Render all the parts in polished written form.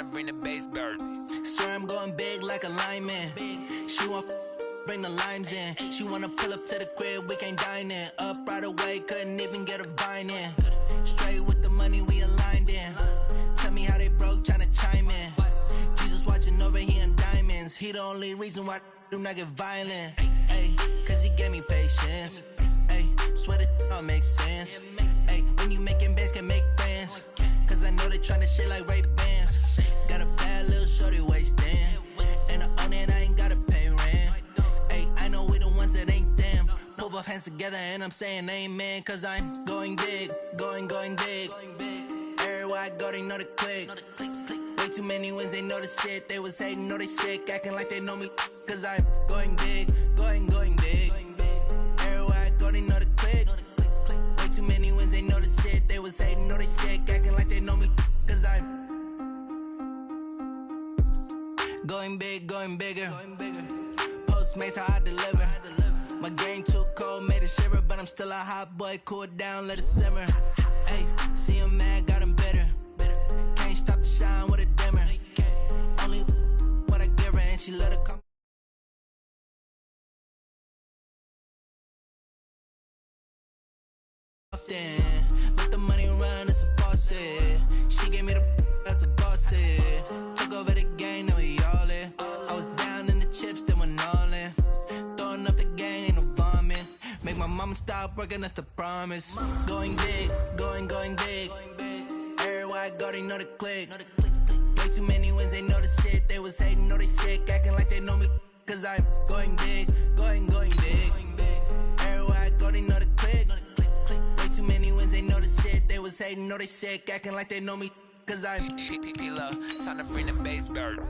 to bring the bass bird. Swear I'm going big like a lineman. She want bring the limes in. She wanna pull up to the crib, we can't dine in. Up right away, couldn't even get a vine in. Straight with the money we aligned in. Tell me how they broke, tryna chime in. Jesus watching over here in diamonds. He the only reason why I do not get violent. Ay, cause he gave me patience. Ay, swear that all makes sense. Ay, when you making bands can make friends. Cause I know they tryna shit like Ray-Bans. Got a bad little shorty wasting. And I own it, I ain't gotta pay rent. Ay, I know we the ones that ain't them. Pull both hands together and I'm saying amen. Cause I'm going big, going big. Everywhere I go, they know the click. Way too many wins, they know the shit. They was hating, know they sick, acting like they know me. Cause I'm going big, going big. Everywhere I go, they know the click. Way too many wins, they know the shit. They was hating, know they sick, acting like they know me. Cause I'm going big, going bigger. Postmates, how I deliver. My game too cold, made it shiver. But I'm still a hot boy, cool it down, let it simmer. Hey, see him mad, got him bitter. Can't stop the shine with a dimmer. Only what I give her, and she let her come. Let the money run, it's a faucet. She gave me the that's a boss it. Took over the game, now we all in. I was down in the chips, then went all in. Throwing up the gang, ain't no vomit. Make my mama stop working, that's the promise. Going big, going big. Everywhere I go, they know the click. Way too many wins, they know the shit. They was hating, know they sick, acting like they know me. Cause I'm going big, going big. Everywhere I go, they know the click. Way too many wins, they know the shit. They was hating, know they sick, acting like they know me. Cause I'm P-P-P-Love, time to bring the bass bird.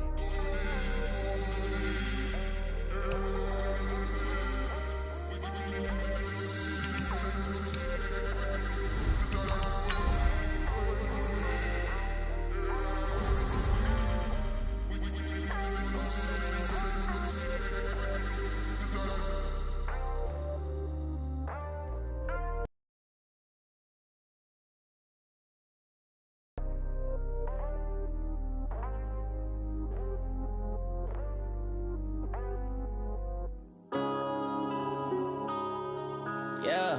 Yeah.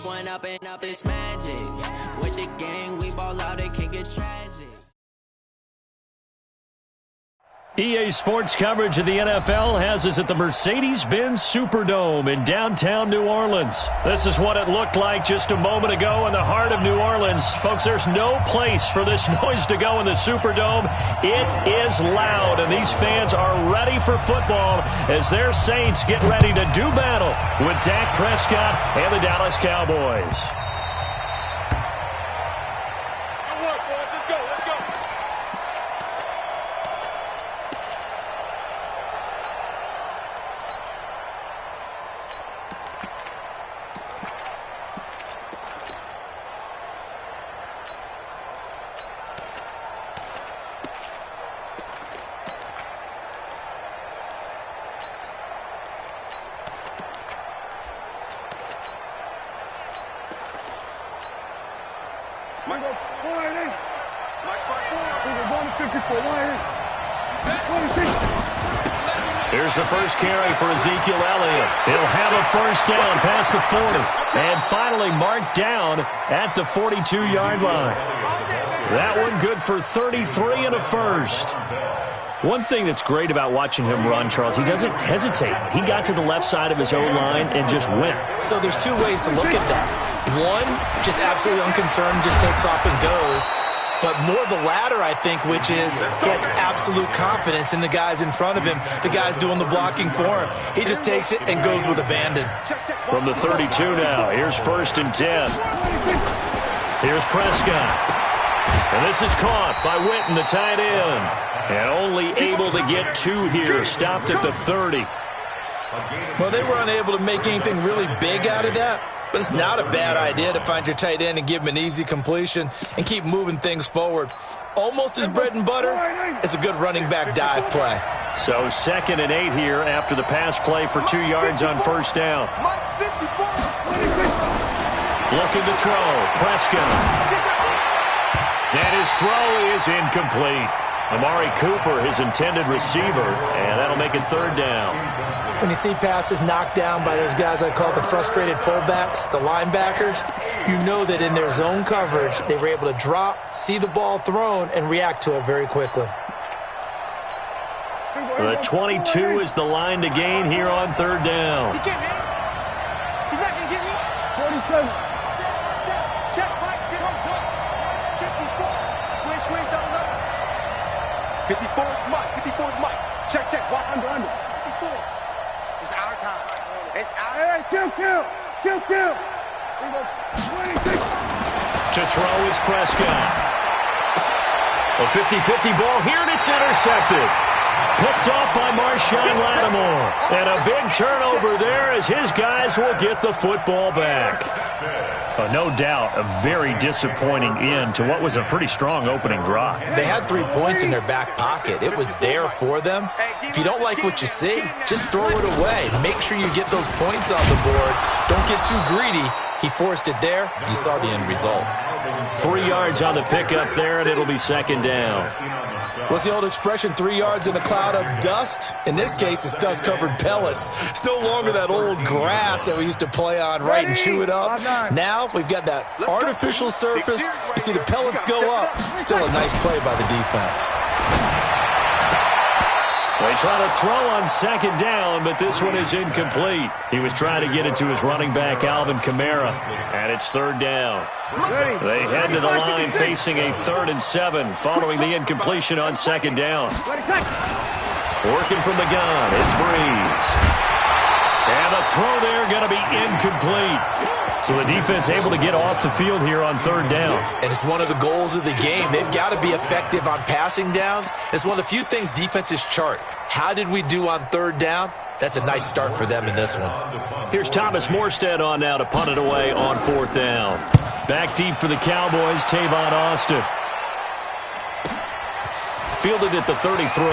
One up and up, it's magic. With the gang, we ball out, it can get tragic. EA Sports coverage of the NFL has us at the Mercedes-Benz Superdome in downtown New Orleans. This is what it looked like just a moment ago in the heart of New Orleans. Folks, there's no place for this noise to go in the Superdome. It is loud, and these fans are ready for football as their Saints get ready to do battle with Dak Prescott and the Dallas Cowboys. Here's the first carry for Ezekiel Elliott. He'll have a first down past the 40. And finally marked down at the 42-yard line. That one good for 33 and a first. One thing that's great about watching him run, Charles, he doesn't hesitate. He got to the left side of his own line and just went. So there's two ways to look at that. One, just absolutely unconcerned, just takes off and goes. But more the latter, I think, which is he has absolute confidence in the guys in front of him, the guys doing the blocking for him. He just takes it and goes with abandon. From the 32 now, here's 1st and 10. Here's Prescott. And this is caught by Witten, the tight end. And only able to get 2 here, stopped at the 30. Well, they were unable to make anything really big out of that. But it's not a bad idea to find your tight end and give him an easy completion and keep moving things forward. Almost his bread and butter is a good running back dive play. So 2nd and 8 here after the pass play for 2 yards on first down. Looking to throw. Prescott. And his throw is incomplete. Amari Cooper, his intended receiver, and that'll make it 3rd down. When you see passes knocked down by those guys I call the frustrated fullbacks, the linebackers, you know that in their zone coverage, they were able to drop, see the ball thrown, and react to it very quickly. The 22 is the line to gain here on 3rd down. He can't hit. He's not going to get me. 47. Check, right. Get on, son. 54. Squish, double up. 54 is Mike. 54 is Mike. Check. Walk under. 54. It's our time. It's our time. Hey, kill. To throw is Prescott. A 50-50 ball here, and it's intercepted. Picked off by Marshawn Lattimore. And a big turnover there as his guys will get the football back. No doubt a very disappointing end to what was a pretty strong opening drive. They had 3 points in their back pocket. It was there for them. If you don't like what you see, just throw it away. Make sure you get those points on the board. Don't get too greedy. He forced it there. You saw the end result. 3 yards on the pickup there, and it'll be 2nd down. What's the old expression, 3 yards in a cloud of dust? In this case, it's dust-covered pellets. It's no longer that old grass that we used to play on, right, and chew it up. Now we've got that artificial surface. You see the pellets go up. Still a nice play by the defense. They try to throw on 2nd down, but this one is incomplete. He was trying to get it to his running back, Alvin Kamara, and it's 3rd down. They head to the line facing a 3rd and 7 following the incompletion on 2nd down. Working from the gun, it's Breeze. And the throw there going to be incomplete. So the defense able to get off the field here on 3rd down. And it's one of the goals of the game. They've got to be effective on passing downs. It's one of the few things defenses chart. How did we do on 3rd down? That's a nice start for them in this one. Here's Thomas Morstead on now to punt it away on 4th down. Back deep for the Cowboys, Tavon Austin. Fielded at the 33.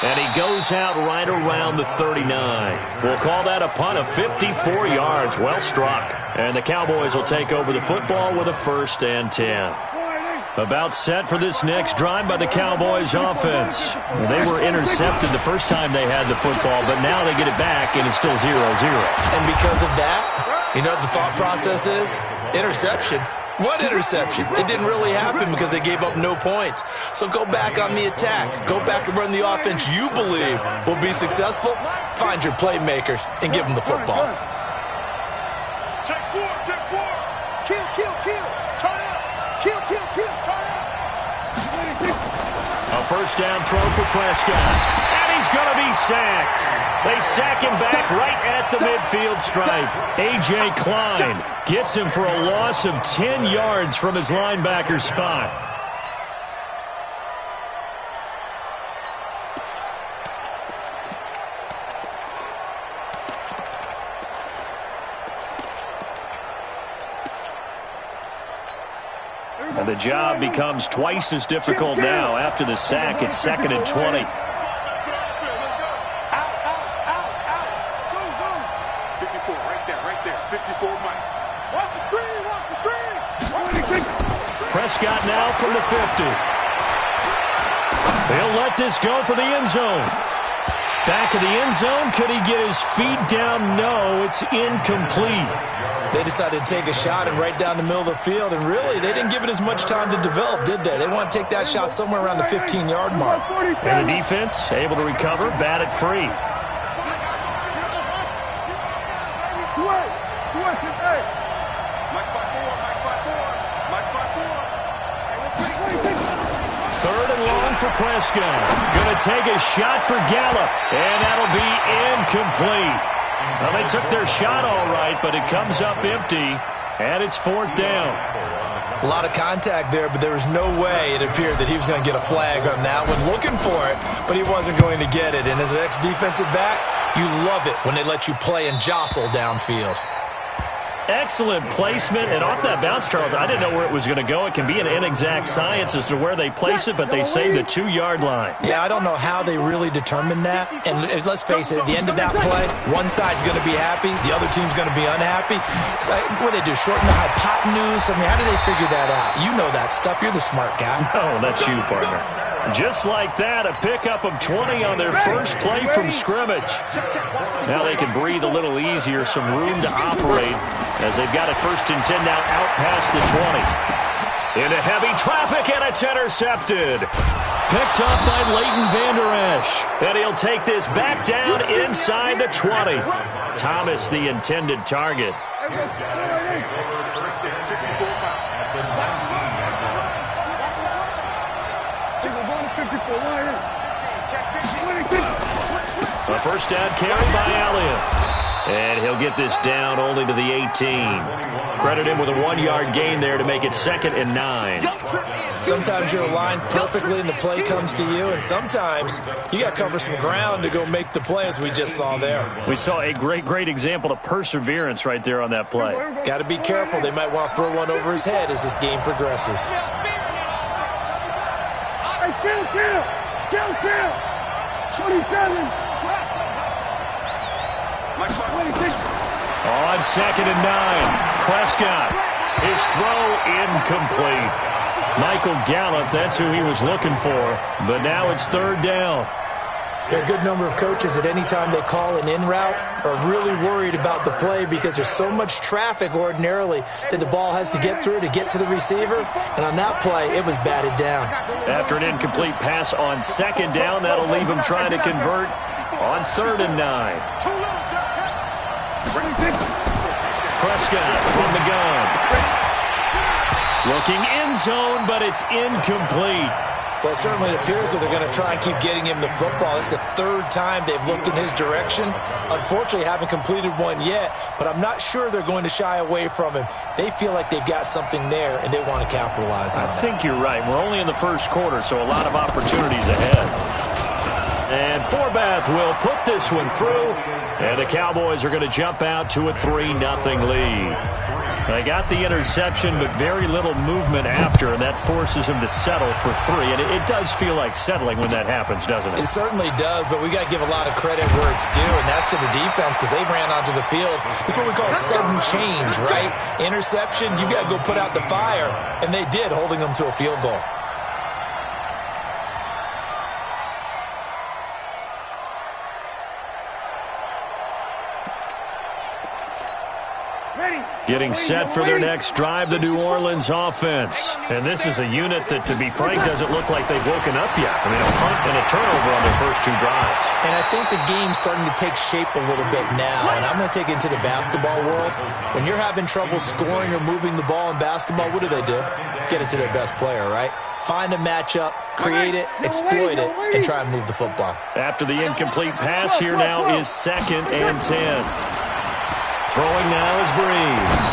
And he goes out right around the 39. We'll call that a punt of 54 yards. Well struck. And the Cowboys will take over the football with a 1st and 10. About set for this next drive by the Cowboys offense. They were intercepted the first time they had the football, but now they get it back, and it's still 0-0. And because of that, you know what the thought process is? Interception. What interception? It didn't really happen because they gave up no points. So go back on the attack. Go back and run the offense you believe will be successful. Find your playmakers and give them the football. Check 4. Kill. Turn out. Kill. Turn out. A 1st down throw for Prescott. And he's going to be sacked. They sack him back right at the midfield stripe. A.J. Klein gets him for a loss of 10 yards from his linebacker spot. And the job becomes twice as difficult now. After the sack, it's 2nd and 20. Prescott now from the 50. He'll let this go for the end zone. Back of the end zone. Could he get his feet down? No, it's incomplete. They decided to take a shot and right down the middle of the field, and really, they didn't give it as much time to develop, did they? They want to take that shot somewhere around the 15-yard mark. And the defense able to recover, bat it free. Third and long for Prescott. Going to take a shot for Gallup, and that'll be incomplete. Well, they took their shot all right, but it comes up empty, and it's 4th down. A lot of contact there, but there was no way it appeared that he was going to get a flag on that one. Looking for it, but he wasn't going to get it. And as an ex-defensive back, you love it when they let you play and jostle downfield. Excellent placement, and off that bounce, Charles, I didn't know where it was going to go. It can be an inexact science as to where they place it, but they say the 2-yard line. Yeah, I don't know how they really determined that. And let's face it, at the end of that play, one side's going to be happy, the other team's going to be unhappy. It's like, what do they do, shorten the hypotenuse? I mean, how do they figure that out? You know that stuff. You're the smart guy. Oh, that's you, partner. Just like that, a pickup of 20 on their first play from scrimmage. Now they can breathe a little easier, some room to operate as they've got it 1st and 10 now out past the 20. Into heavy traffic, and it's intercepted. Picked up by Leighton Vander Esch. And he'll take this back down inside the 20. Thomas, the intended target. A first down carry by Elliott. And he'll get this down only to the 18. Credit him with a 1-yard gain there to make it 2nd and 9. Sometimes you're aligned perfectly and the play comes to you, and sometimes you got to cover some ground to go make the play, as we just saw there. We saw a great example of perseverance right there on that play. Got to be careful. They might want to throw one over his head as this game progresses. Kill! 27! On 2nd and 9, Prescott. His throw incomplete. Michael Gallup, that's who he was looking for. But now it's 3rd down. There are a good number of coaches at any time they call an in route are really worried about the play because there's so much traffic ordinarily that the ball has to get through to get to the receiver. And on that play, it was batted down. After an incomplete pass on 2nd down, that'll leave him trying to convert on 3rd and 9. Prescott from the gun. Looking end zone, but it's incomplete. Well, it certainly appears that they're going to try and keep getting him the football. It's the 3rd time they've looked in his direction. Unfortunately, haven't completed one yet, but I'm not sure they're going to shy away from him. They feel like they've got something there, and they want to capitalize on that. I think you're right. We're only in the 1st quarter, so a lot of opportunities ahead. And Forbath will put this one through, and the Cowboys are going to jump out to a 3-0 lead. They got the interception, but very little movement after, and that forces him to settle for 3. And it does feel like settling when that happens, doesn't it? It certainly does, but we got to give a lot of credit where it's due, and that's to the defense because they ran onto the field. It's what we call sudden change, right? Interception, you got to go put out the fire, and they did, holding them to a field goal. Getting set for their next drive, the New Orleans offense. And this is a unit that, to be frank, doesn't look like they've woken up yet. I mean, a punt and a turnover on their first 2 drives. And I think the game's starting to take shape a little bit now. And I'm going to take it into the basketball world. When you're having trouble scoring or moving the ball in basketball, what do? Get it to their best player, right? Find a matchup, create it, exploit it, and try and move the football. After the incomplete pass, here now is 2nd and 10. Throwing now is Breeze.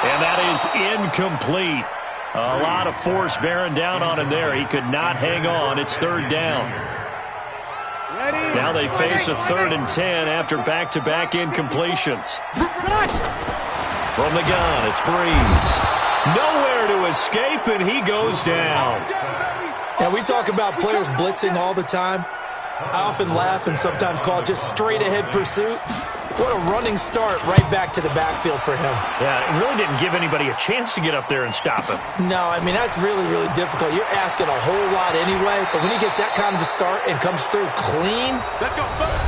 And that is incomplete. A lot of force bearing down on him there. He could not hang on. It's 3rd down. Now they face a 3rd and 10 after back-to-back incompletions. From the gun, it's Breeze. Nowhere to escape, and he goes down. Now, we talk about players blitzing all the time. I often laugh and sometimes call it just straight-ahead pursuit. What a running start right back to the backfield for him. Yeah, it really didn't give anybody a chance to get up there and stop him. No, I mean, that's really, really difficult. You're asking a whole lot anyway, but when he gets that kind of a start and comes through clean,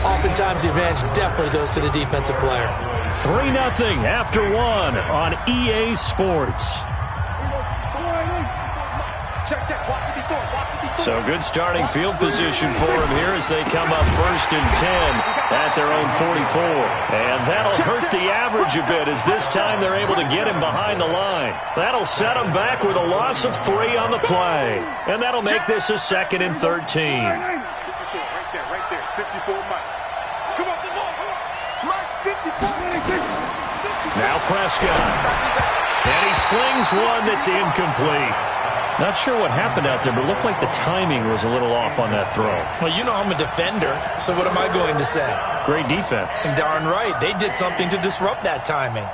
oftentimes the advantage definitely goes to the defensive player. 3-0 after 1 on EA Sports. So good starting field position for him here as they come up 1st and 10 at their own 44. And that'll hurt the average a bit as this time they're able to get him behind the line. That'll set him back with a loss of 3 on the play. And that'll make this a 2nd and 13. Right there, 54 Mike. Come on, Mike's 54. Now Prescott. And he slings one that's incomplete. Not sure what happened out there, but it looked like the timing was a little off on that throw. Well, you know I'm a defender, so what am I going to say? Great defense. And darn right, they did something to disrupt that timing.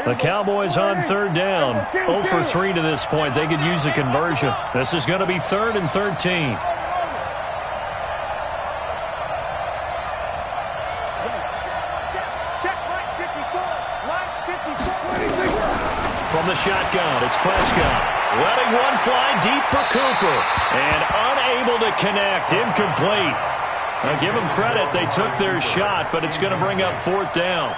The Cowboys on third down. 0 for 3 to this point. They could use a conversion. This is going to be 3rd and 13. From the shotgun, it's Prescott. Letting one fly deep for Cooper. And unable to connect. Incomplete. Now give them credit. They took their shot, but it's going to bring up 4th down.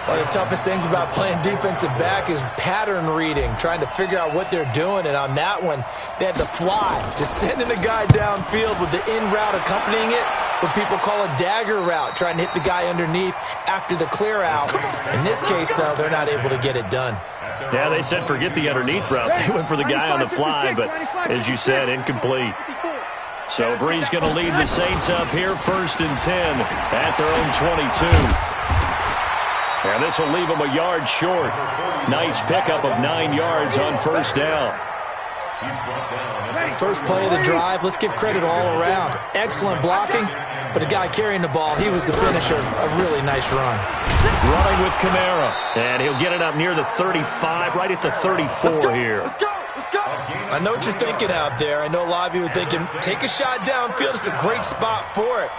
One of the toughest things about playing defensive back is pattern reading, trying to figure out what they're doing. And on that one, they had to fly, just sending a guy downfield with the in route accompanying it, what people call a dagger route, trying to hit the guy underneath after the clear out. In this case, though, they're not able to get it done. Yeah, they said forget the underneath route. They went for the guy on the fly, but as you said, incomplete. So Bree's going to lead the Saints up here, 1st and 10 at their own 22. And this will leave them a yard short. Nice pickup of 9 yards on 1st down. First play of the drive, let's give credit all around. Excellent blocking, but the guy carrying the ball, he was the finisher. A really nice run. Running with Kamara. And he'll get it up near the 35, right at the 34 here. I know what you're thinking out there. I know a lot of you are thinking, take a shot downfield. It's a great spot for it.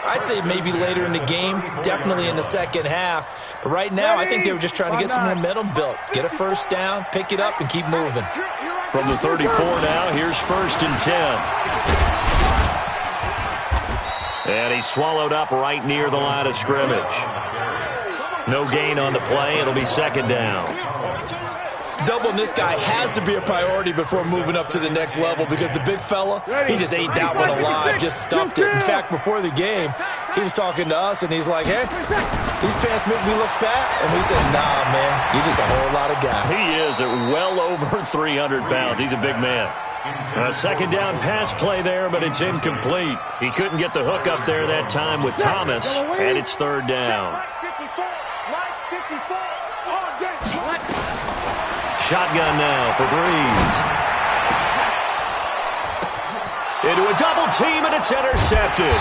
I'd say maybe later in the game, definitely in the second half. But right now, I think they were just trying to get some momentum built. Get a 1st down, pick it up, and keep moving. From the 34 now, here's 1st and 10. And he's swallowed up right near the line of scrimmage. No gain on the play. It'll be 2nd down. Doubling this guy has to be a priority before moving up to the next level because the big fella, he just ate that one alive, just stuffed it. In fact, before the game, he was talking to us, and he's like, hey, these pants make me look fat? And we said, nah, man, you're just a whole lot of guy. He is at well over 300 pounds. He's a big man. A 2nd down pass play there, but it's incomplete. He couldn't get the hook up there that time with Thomas, and it's 3rd down. Shotgun now for Breeze. Into a double team, and it's intercepted.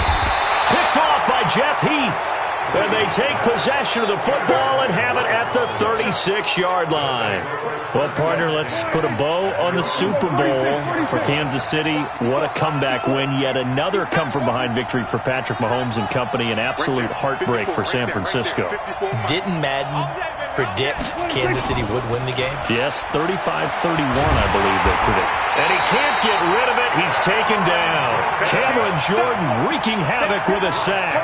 Picked off by Jeff Heath. And they take possession of the football and have it at the 36-yard line. Well, partner, let's put a bow on the Super Bowl for Kansas City. What a comeback win. Yet another come-from-behind victory for Patrick Mahomes and company. An absolute heartbreak for San Francisco. Didn't Madden predict Kansas City would win the game? Yes, 35-31, I believe they predict. And he can't get rid of it. He's taken down. Cameron Jordan wreaking havoc with a sack.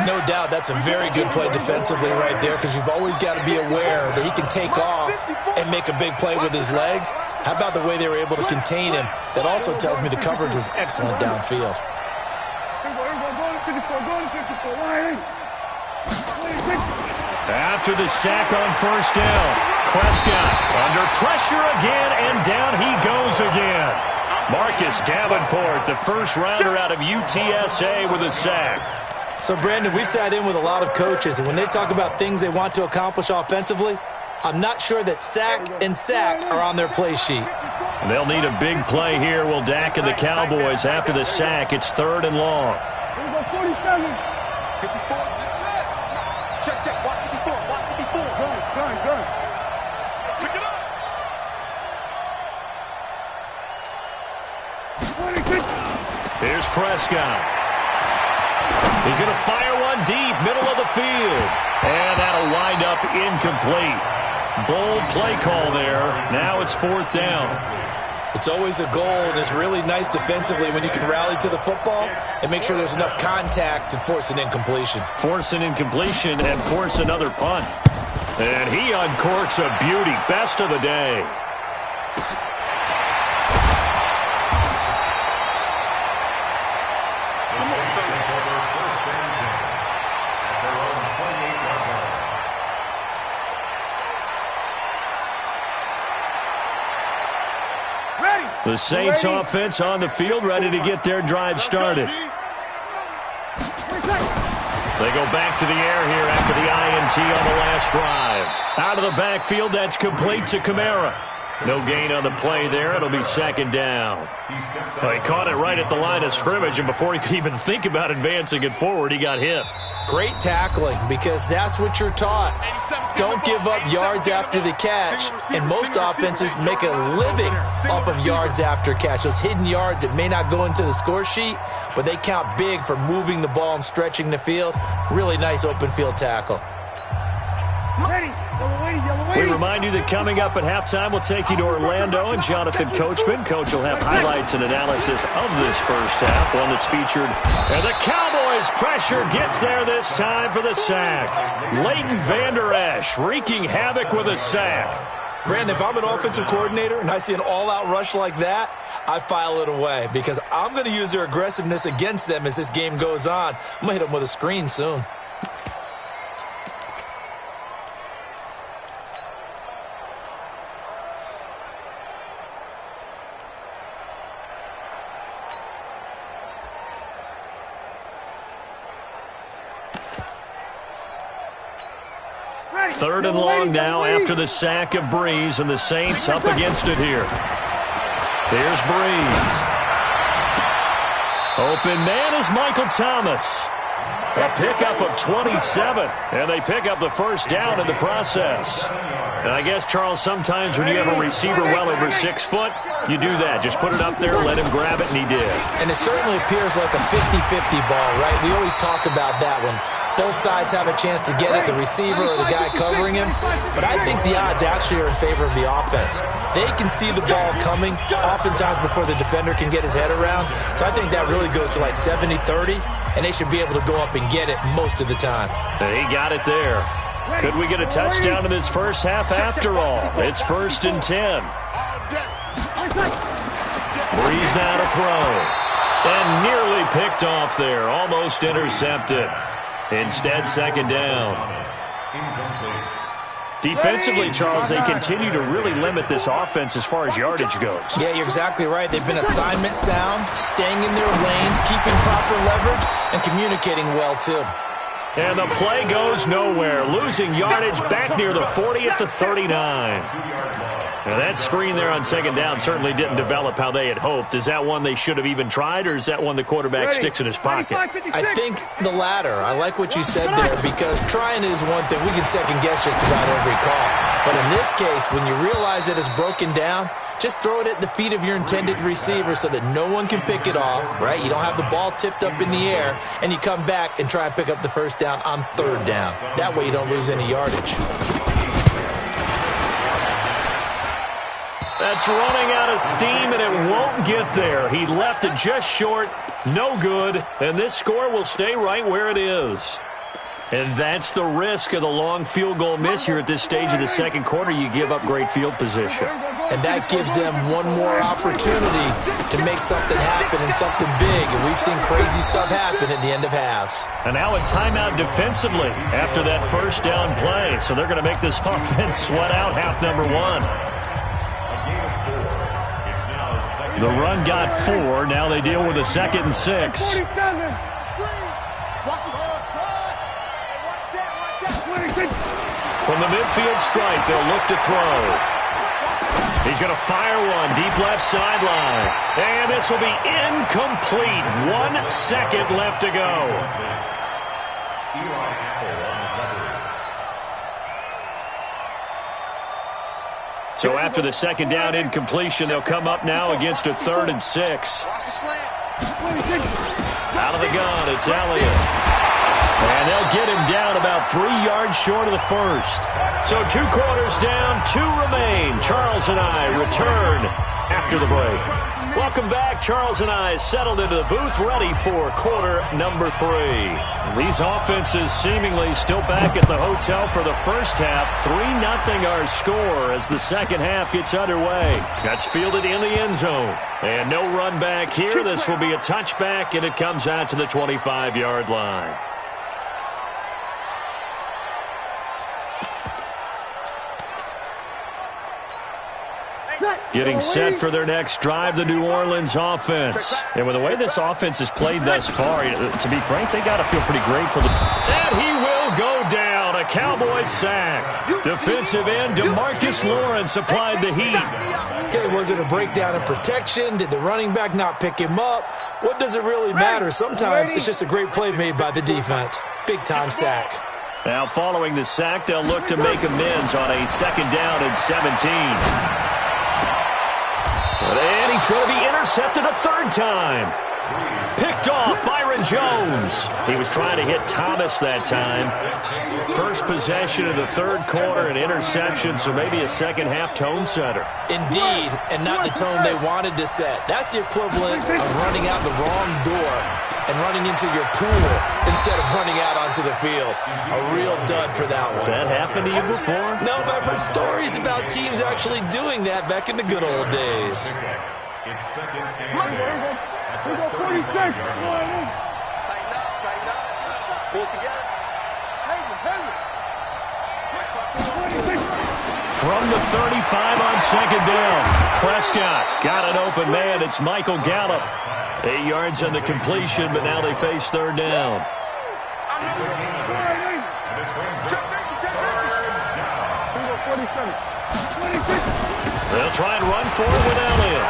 No doubt that's a very good play defensively right there because you've always got to be aware that he can take off and make a big play with his legs. How about the way they were able to contain him? That also tells me the coverage was excellent downfield. After the sack on 1st down, Prescott under pressure again, and down he goes again. Marcus Davenport, the first rounder out of UTSA with a sack. So, Brandon, we've sat in with a lot of coaches, and when they talk about things they want to accomplish offensively, I'm not sure that sack and sack are on their play sheet. They'll need a big play here. Will Dak and the Cowboys after the sack. It's 3rd and long. Check, check, watch 54, watch 54. Gun. Pick it up. Here's Prescott. He's going to fire one deep, middle of the field. And that'll wind up incomplete. Bold play call there. Now it's 4th down. It's always a goal, and it's really nice defensively when you can rally to the football and make sure there's enough contact to force an incompletion. Force an incompletion and force another punt. And he uncorks a beauty. Best of the day. The Saints offense on the field, ready to get their drive started. They They go back to the air here after the INT on the last drive. Out of the backfield, that's complete to Kamara. No gain on the play there. It'll be second down. Well, he caught it right at the line of scrimmage, and before he could even think about advancing it forward, he got hit. Great tackling, because that's what you're taught. Don't give up yards after the catch. And most offenses make a living off of yards after catch. Those hidden yards that may not go into the score sheet, but they count big for moving the ball and stretching the field. Really nice open field tackle. We remind you that coming up at halftime, we'll take you to Orlando and Jonathan Coachman. Coach will have highlights and analysis of this first half, one that's featured. And the Cowboys pressure gets there this time for the sack. Leighton Vander Esch wreaking havoc with a sack. Brandon, if I'm an offensive coordinator and I see an all-out rush like that, I file it away because I'm going to use their aggressiveness against them as this game goes on. I'm going to hit them with a screen soon. Third and long now after the sack of Breeze, and the Saints up against it here. Here's Breeze. Open man is Michael Thomas. A pickup of 27, and they pick up the first down in the process. And I guess, Charles, sometimes when you have a receiver well over 6 foot, you do that. Just put it up there, let him grab it, and he did. And it certainly appears like a 50-50 ball, right? We always talk about that one. Both sides have a chance to get it, the receiver or the guy covering him. But I think the odds actually are in favor of the offense. They can see the ball coming oftentimes before the defender can get his head around. So I think that really goes to like 70-30, and they should be able to go up and get it most of the time. And he got it there. Could we get a touchdown in this first half after all? It's 1st and 10. Breeze now to throw. And nearly picked off there. Almost intercepted. Instead, second down. Defensively, Charles, they continue to really limit this offense as far as yardage goes. Yeah, you're exactly right. They've been assignment sound, staying in their lanes, keeping proper leverage, and communicating well, too. And the play goes nowhere, losing yardage back near the 40 at the 39. Now, that screen there on second down certainly didn't develop how they had hoped. Is that one they should have even tried, or is that one the quarterback sticks in his pocket? I think the latter. I like what you said there, because trying is one thing. We can second-guess just about every call. But in this case, when you realize that it's broken down, just throw it at the feet of your intended receiver so that no one can pick it off, right? You don't have the ball tipped up in the air, and you come back and try and pick up the first down on third down. That way you don't lose any yardage. That's running out of steam, and it won't get there. He left it just short, no good, and this score will stay right where it is. And that's the risk of the long field goal miss here at this stage of the second quarter. You give up great field position. And that gives them one more opportunity to make something happen and something big. And we've seen crazy stuff happen at the end of halves. And now a timeout defensively after that first down play. So they're going to make this offense sweat out half number one. The run got 4. Now they deal with a 2nd and 6. From the midfield stripe, they'll look to throw. He's going to fire one deep left sideline. And this will be incomplete. 1 second left to go. So after the second down incompletion, they'll come up now against a 3rd and 6. Out of the gun, it's Elliott. And they'll get him down about 3 yards short of the first. So 2 quarters down, 2 remain. Charles and I return after the break. Welcome back. Charles and I settled into the booth, ready for quarter number 3. These offenses seemingly still back at the hotel for the first half. 3-0 our score as the second half gets underway. That's fielded in the end zone. And no run back here. This will be a touchback, and it comes out to the 25-yard line. getting set for their next drive, the New Orleans offense. And with the way this offense has played thus far, to be frank, they got to feel pretty grateful. And he will go down. A Cowboys sack. Defensive end DeMarcus Lawrence applied the heat. Okay, was it a breakdown in protection? Did the running back not pick him up? What does it really matter? Sometimes it's just a great play made by the defense. Big-time sack. Now, following the sack, they'll look to make amends on a 2nd down and 17. And he's going to be intercepted a 3rd time. Picked off Byron Jones. He was trying to hit Thomas that time. First possession of the 3rd quarter, an interception, so maybe a second-half tone setter. Indeed, and not the tone they wanted to set. That's the equivalent of running out the wrong door and running into your pool instead of running out onto the field. A real dud for that one. Has that happened to you before? No, but I've heard stories about teams actually doing that back in the good old days. It's 2nd and 46. Tighten up. Pull it together. From the 35 on 2nd down, Prescott got an open man. It's Michael Gallup. 8 yards on the completion, but now they face 3rd down. They'll try and run for it with Elliott.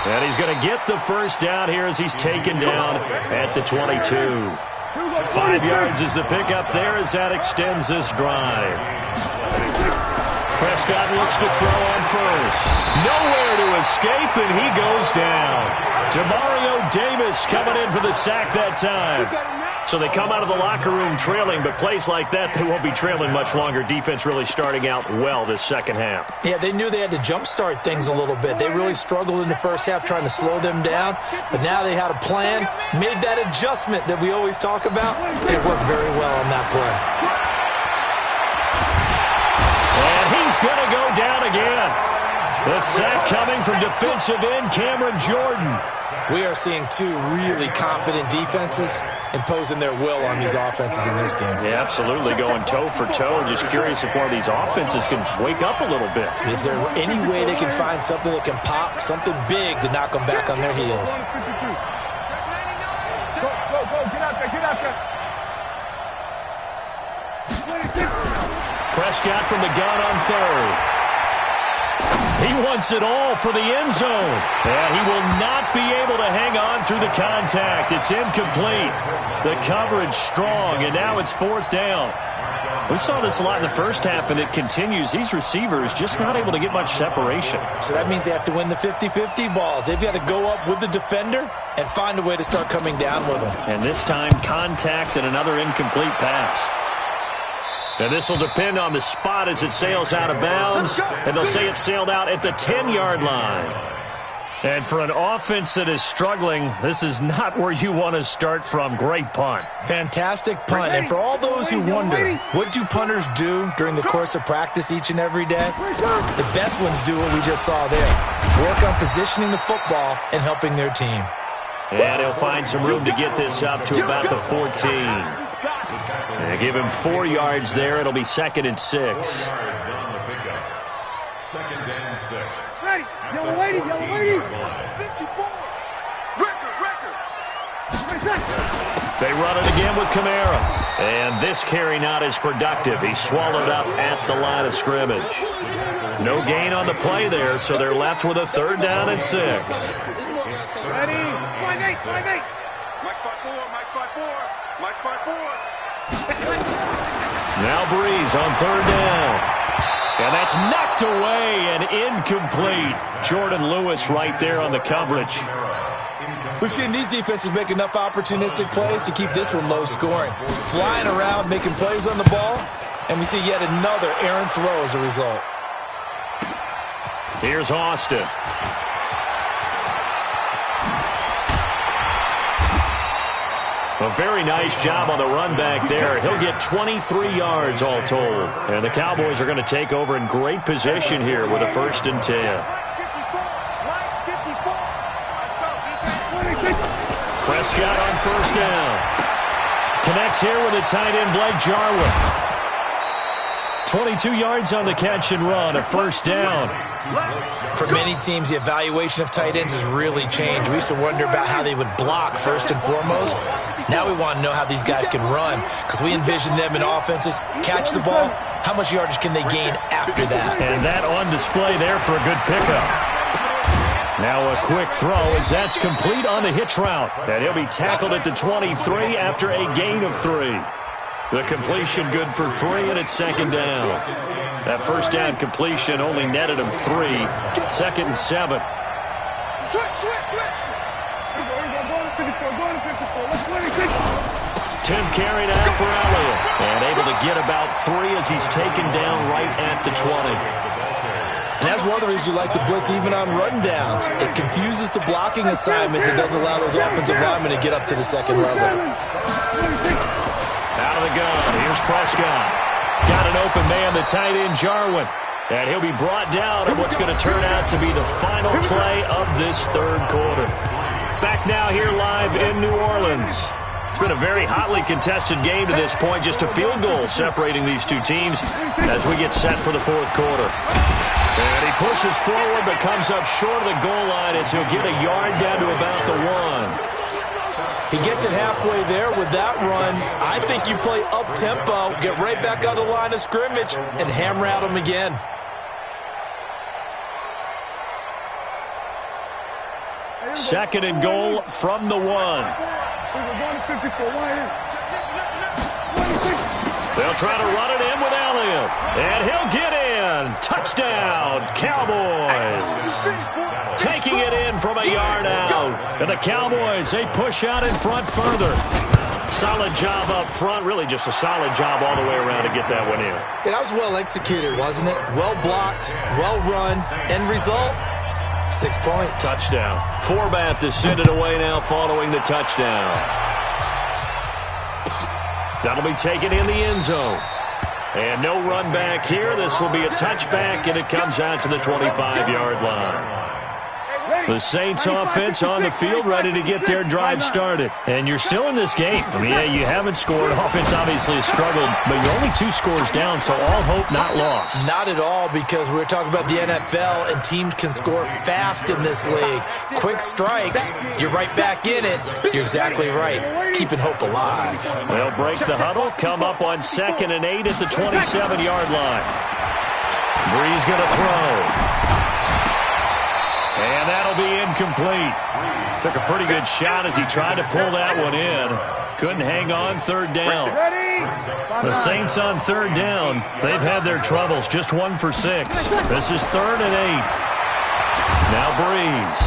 And he's going to get the 1st down here as he's taken down at the 22. 5 yards is the pickup there as that extends this drive. Prescott looks to throw on first. Nowhere to escape, and he goes down. Demario Davis coming in for the sack that time. So they come out of the locker room trailing, but plays like that, they won't be trailing much longer. Defense really starting out well this 2nd half. Yeah, they knew they had to jumpstart things a little bit. They really struggled in the 1st half trying to slow them down, but now they had a plan, made that adjustment that we always talk about, and it worked very well on that play. And he's going to go down again. The sack coming from defensive end Cameron Jordan. We are seeing 2 really confident defenses imposing their will on these offenses in this game. Yeah, absolutely, going toe for toe. Just curious if one of these offenses can wake up a little bit. Is there any way they can find something that can pop, something big to knock them back on their heels? Go, get out there. Prescott from the gun on 3rd. He wants it all for the end zone. And he will not be able to hang on through the contact. It's incomplete. The coverage strong, and now it's 4th down. We saw this a lot in the 1st half, and it continues. These receivers just not able to get much separation. So that means they have to win the 50-50 balls. They've got to go up with the defender and find a way to start coming down with them. And this time, contact and another incomplete pass. And this will depend on the spot as it sails out of bounds. And they'll say it sailed out at the 10-yard line. And for an offense that is struggling, this is not where you want to start from. Great punt. Fantastic punt. And for all those who wonder, what do punters do during the course of practice each and every day? The best ones do what we just saw there. Work on positioning the football and helping their team. And he'll find some room to get this up to about the 14. And give him 4 yards there. It'll be 2nd and 6. 2nd and 6. Ready. Yellow lady. 54. Record. They run it again with Kamara. And this carry not as productive. He's swallowed up at the line of scrimmage. No gain on the play there, so they're left with a 3rd down and 6. Ready. 5-8. Mike 5-4. Now Breeze on 3rd down. And that's knocked away and incomplete. Jordan Lewis right there on the coverage. We've seen these defenses make enough opportunistic plays to keep this one low scoring. Flying around, making plays on the ball, and we see yet another errant throw as a result. Here's Austin. A very nice job on the run back there. He'll get 23 yards all told. And the Cowboys are going to take over in great position here with a 1st and 10. Prescott on 1st down. Connects here with a tight end, Blake Jarwin. 22 yards on the catch and run, a 1st down. For many teams, the evaluation of tight ends has really changed. We used to wonder about how they would block first and foremost. Now we want to know how these guys can run, because we envision them in offenses, catch the ball, how much yardage can they gain after that? And that on display there for a good pickup. Now a quick throw as that's complete on the hitch route. And he'll be tackled at the 23 after a gain of 3. The completion good for 3, and it's second down. That first down completion only netted him 3. Second and 7. Switch. 10th carry now for Elliott. And able to get about 3 as he's taken down right at the 20. And that's one of the reasons you like to blitz even on rundowns. It confuses the blocking assignments. It doesn't allow those offensive linemen to get up to the second level. Out of the gun, here's Prescott. Got an open man, the tight end, Jarwin. And he'll be brought down on what's going to turn out to be the final play of this third quarter. Back now here live in New Orleans. It's been a very hotly contested game to this point. Just a field goal separating these two teams as we get set for the fourth quarter. And he pushes forward but comes up short of the goal line as he'll get a yard down to about the 1. He gets it halfway there with that run. I think you play up-tempo, get right back on the line of scrimmage, and hammer out him again. Second and goal from the 1. They'll try to run it in with Elliott. And he'll get in. Touchdown, Cowboys. Taking it in from a yard out. And the Cowboys, they push out in front further. Solid job up front. Really just a solid job all the way around to get that one in. Yeah, that was well executed, wasn't it? Well blocked, well run. End result, 6 points. Touchdown. Forbath to send it away now following the touchdown. That'll be taken in the end zone. And no run back here. This will be a touchback, and it comes out to the 25-yard line. The Saints offense on the field, ready to get their drive started. And you're still in this game. I mean, yeah, you haven't scored. Offense obviously has struggled, but you're only 2 scores down, so all hope not lost. Not at all, because we're talking about the NFL, and teams can score fast in this league. Quick strikes, you're right back in it. You're exactly right. Keeping hope alive. They'll break the huddle, come up on 2nd and 8 at the 27-yard line. Breeze going to throw. And that'll be incomplete. Took a pretty good shot as he tried to pull that one in. Couldn't hang on, third down. The Saints on third down. They've had their troubles, just 1 for 6. This is 3rd and 8. Now Breeze.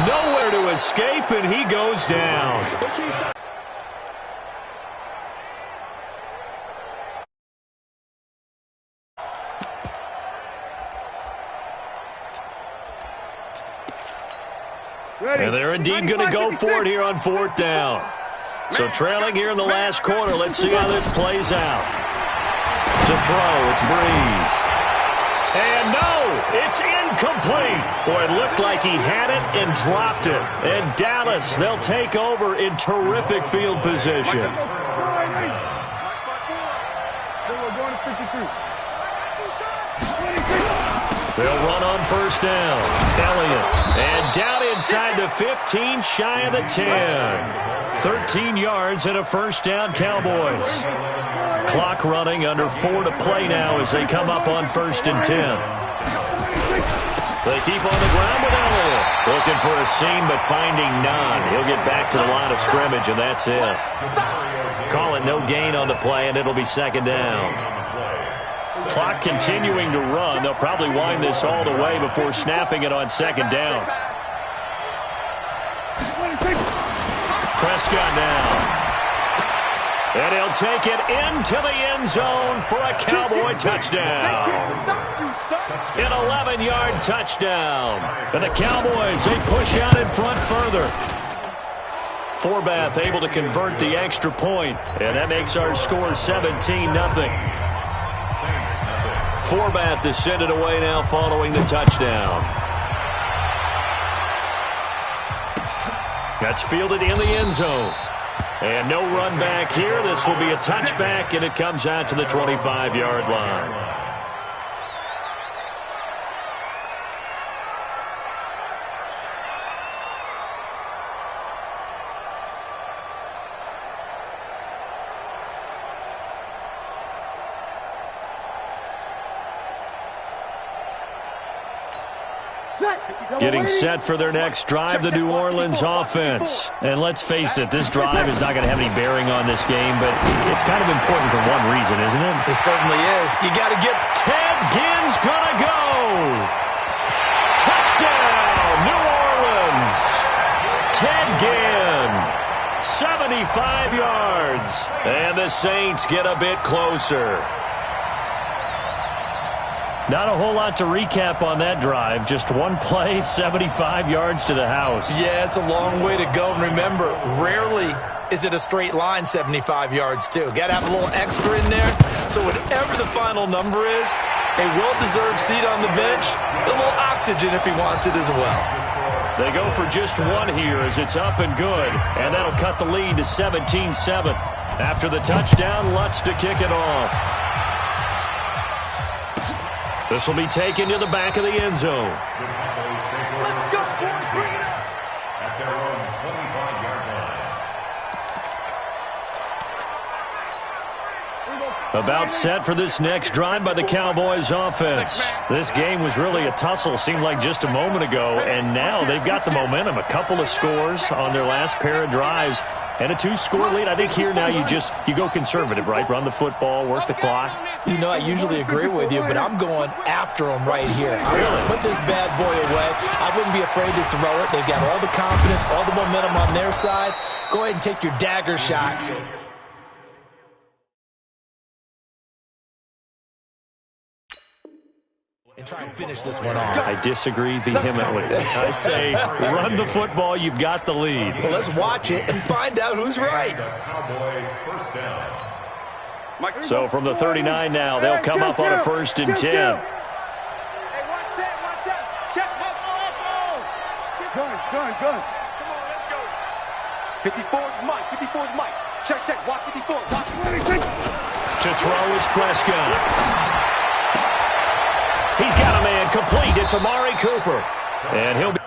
Nowhere to escape, and he goes down. And they're indeed going to go for it here on 4th down. So trailing here in the last quarter. Let's see how this plays out. To throw, it's Breeze. And no, it's incomplete. Boy, it looked like he had it and dropped it. And Dallas, they'll take over in terrific field position. They'll run on first down. Elliott. And down inside the 15, shy of the 10. 13 yards and a first down, Cowboys. Clock running, under 4 to play now as they come up on 1st and 10. They keep on the ground with Elliott. Looking for a seam, but finding none. He'll get back to the line of scrimmage, and that's it. Call it no gain on the play, and it'll be 2nd down. Clock continuing to run. They'll probably wind this all the way before snapping it on 2nd down. Prescott now. And he'll take it into the end zone for a Cowboy touchdown. An 11-yard touchdown. And the Cowboys, they push out in front further. Forbath able to convert the extra point, and that makes our score 17-0. Forbath to send it away now following the touchdown. That's fielded in the end zone. And no run back here. This will be a touchback, and it comes out to the 25-yard line. Getting set for their next drive, the New Orleans offense. And let's face it, this drive is not going to have any bearing on this game, but it's kind of important for one reason, isn't it? It certainly is. You got to get Ted Ginn's gonna go. Touchdown, New Orleans. Ted Ginn, 75 yards. And the Saints get a bit closer. Not a whole lot to recap on that drive. Just one play, 75 yards to the house. Yeah, it's a long way to go. And remember, rarely is it a straight line 75 yards, too. Got to have a little extra in there. So whatever the final number is, a well-deserved seat on the bench, a little oxygen if he wants it as well. They go for just one here as it's up and good. And that'll cut the lead to 17-7. After the touchdown, Lutz to kick it off. This will be taken to the back of the end zone. Let's go, boys. Bring it up. At their own 25-yard line. About set for this next drive by the Cowboys offense. This game was really a tussle, seemed like just a moment ago, and now they've got the momentum. A couple of scores on their last pair of drives and a 2-score lead. I think here now you go conservative, right? Run the football, work the clock. You know, I usually agree with you, but I'm going after him right here. I'm going to put this bad boy away. I wouldn't be afraid to throw it. They've got all the confidence, all the momentum on their side. Go ahead and take your dagger shots. And try and finish this one off. I disagree vehemently. I say run the football, you've got the lead. Well, let's watch it and find out who's right. Cowboys first down. So from the 39 now, they'll come up on a 1st and 10. Hey, one set. Check. Gun. Come on, let's go. 54's Mike. Check. Watch 54. To throw is Prescott. He's got a man complete. It's Amari Cooper. And he'll be